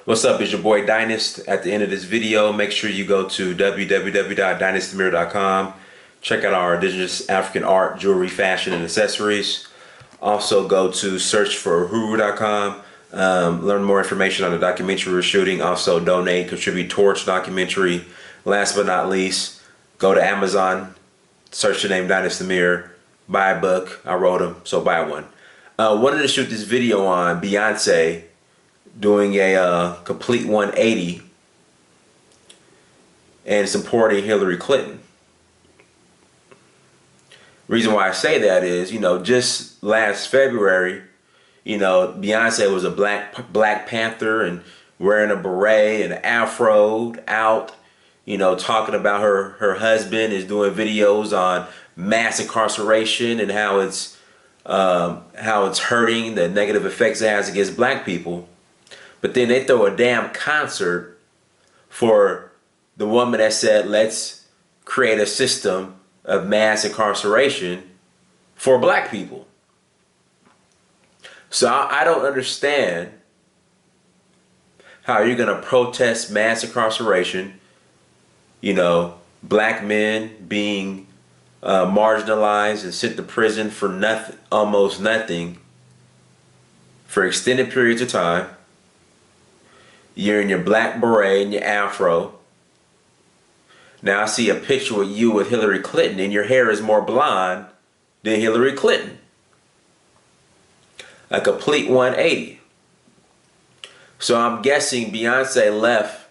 What's up? It's your boy Dynast. At the end of this video, make sure you go to www.dynastthemirror.com. Check out our indigenous African art, jewelry, fashion, and accessories. Also go to searchforhuru.com. Learn more information on the documentary we're shooting. Also donate, contribute towards the documentary. Last but not least, go to Amazon, search the name Dynast the Mirror, buy a book. I wrote them, so buy one. Wanted to shoot this video on Beyonce doing a complete 180 and supporting Hillary Clinton. Reason why I say that is, just last February, Beyonce was a Black Panther and wearing a beret and an afro out, talking about her husband is doing videos on mass incarceration and how it's hurting, the negative effects it has against black people. But then they throw a damn concert for the woman that said, let's create a system of mass incarceration for black people. So I don't understand how you're going to protest mass incarceration, black men being marginalized and sent to prison for nothing, almost nothing, for extended periods of time. You're in your black beret and your afro. Now I see a picture with you with Hillary Clinton and your hair is more blonde than Hillary Clinton. A complete 180. So I'm guessing Beyonce left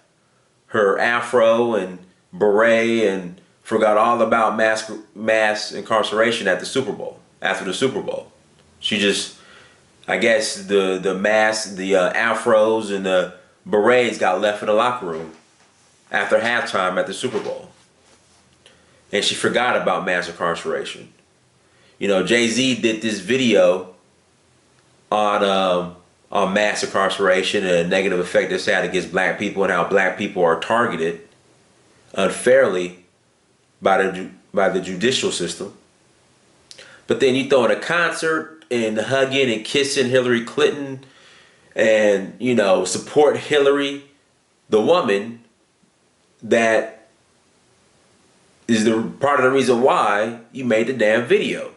her afro and beret and forgot all about mass incarceration at the Super Bowl, after the Super Bowl. She just, I guess the afros and the berets got left in the locker room after halftime at the Super Bowl. And she forgot about mass incarceration. Jay-Z did this video on mass incarceration and a negative effect it's had against black people and how black people are targeted unfairly by the judicial system. But then you throw in a concert and hugging and kissing Hillary Clinton and support Hillary, the woman that is the part of the reason why you made the damn video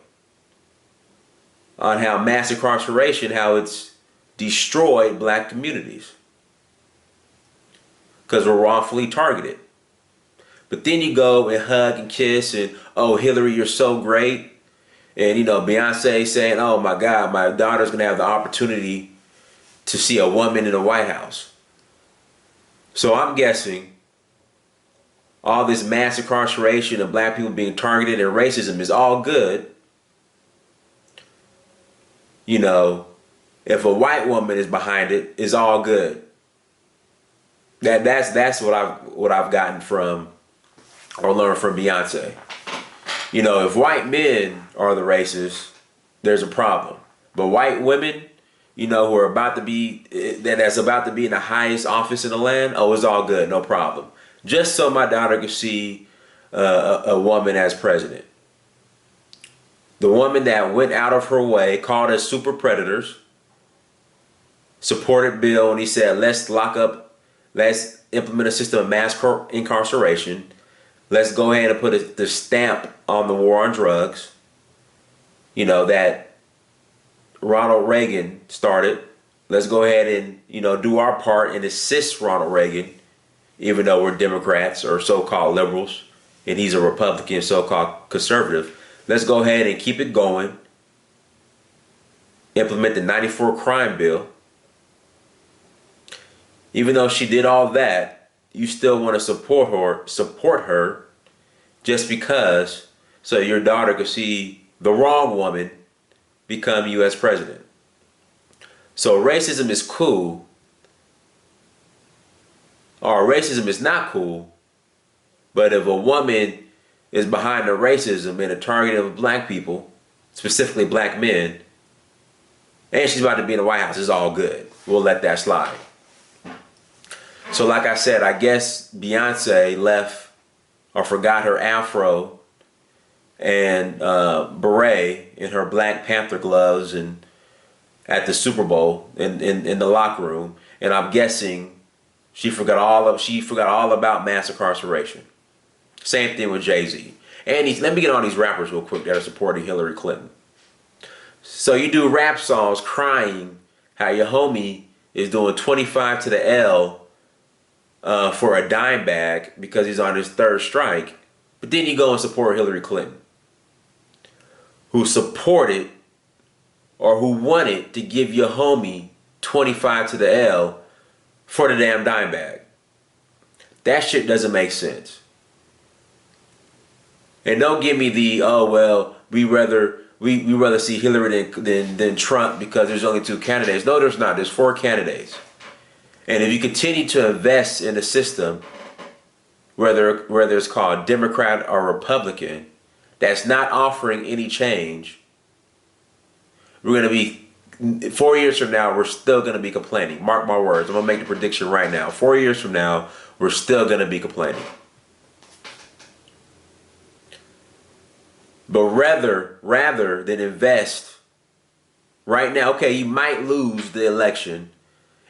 on how mass incarceration, how it's destroyed black communities because we're wrongfully targeted. But then you go and hug and kiss and, oh, Hillary, you're so great. And Beyonce saying, oh my God, my daughter's gonna have the opportunity to see a woman in the White House. So I'm guessing all this mass incarceration of black people being targeted and racism is all good. If a white woman is behind it, it's all good. That's what I've gotten from or learned from Beyonce. If white men are the racists, there's a problem. But white women, who are about to be, that's about to be in the highest office in the land, oh, it's all good, no problem. Just so my daughter could see a woman as president. The woman that went out of her way, called us super predators, supported Bill, and he said, let's implement a system of mass incarceration. Let's go ahead and put the stamp on the war on drugs, that Ronald Reagan started. Let's go ahead and, do our part and assist Ronald Reagan, even though we're Democrats or so-called liberals, and he's a Republican, so-called conservative. Let's go ahead and keep it going. Implement the '94 crime bill. Even though she did all that, you still want to support her just because, so your daughter could see the wrong woman become U.S. president. So racism is cool, or racism is not cool, but if a woman is behind the racism and the targeting of black people, specifically black men, and she's about to be in the White House, it's all good. We'll let that slide. So like I said, I guess Beyonce left or forgot her afro and beret in her Black Panther gloves and at the Super Bowl in the locker room. And I'm guessing She forgot all about mass incarceration. Same thing with Jay-Z. And let me get on these rappers real quick that are supporting Hillary Clinton. So you do rap songs crying how your homie is doing 25 to the L for a dime bag because he's on his third strike. But then you go and support Hillary Clinton, who supported or who wanted to give your homie 25 to the L for the damn dime bag. That shit doesn't make sense. And don't give me the, oh well, we rather see Hillary than Trump because there's only 2 candidates. No, there's not. There's 4 candidates. And if you continue to invest in the system, whether it's called Democrat or Republican, that's not offering any change, we're going to be, 4 years from now, we're still going to be complaining. Mark my words. I'm going to make the prediction right now. 4 years from now, we're still going to be complaining. But rather than invest right now, okay, you might lose the election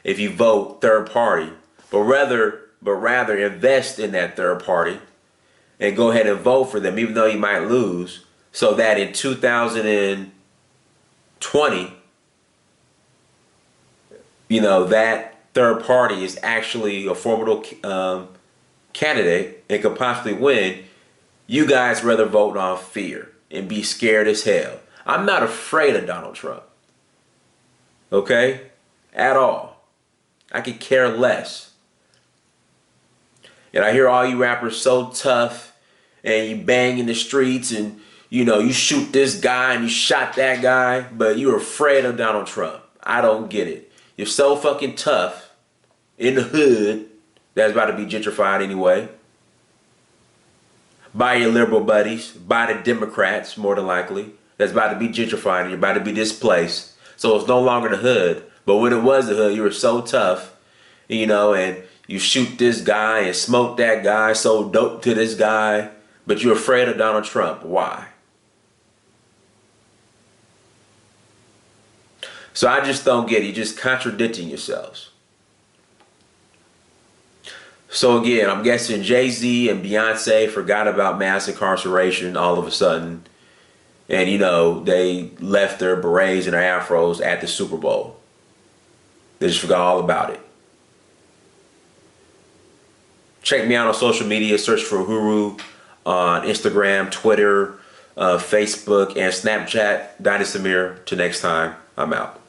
if you vote third party, but rather invest in that third party and go ahead and vote for them, even though you might lose, so that in 2020, that third party is actually a formidable candidate and could possibly win. You guys rather vote on fear and be scared as hell. I'm not afraid of Donald Trump. Okay? At all. I could care less. And I hear all you rappers so tough and you bang in the streets and you shoot this guy and you shot that guy, but you're afraid of Donald Trump. I don't get it. You're so fucking tough in the hood that's about to be gentrified anyway. By your liberal buddies, by the Democrats, more than likely, that's about to be gentrified and you're about to be displaced. So it's no longer the hood. But when it was the hood, you were so tough, and you shoot this guy and smoke that guy, so dope to this guy, but you're afraid of Donald Trump. Why? So I just don't get it. You're just contradicting yourselves. So again, I'm guessing Jay-Z and Beyonce forgot about mass incarceration all of a sudden. And, they left their berets and their afros at the Super Bowl. They just forgot all about it. Check me out on social media. Search for Huru on Instagram, Twitter, Facebook, and Snapchat. Dinah Samir. Till next time, I'm out.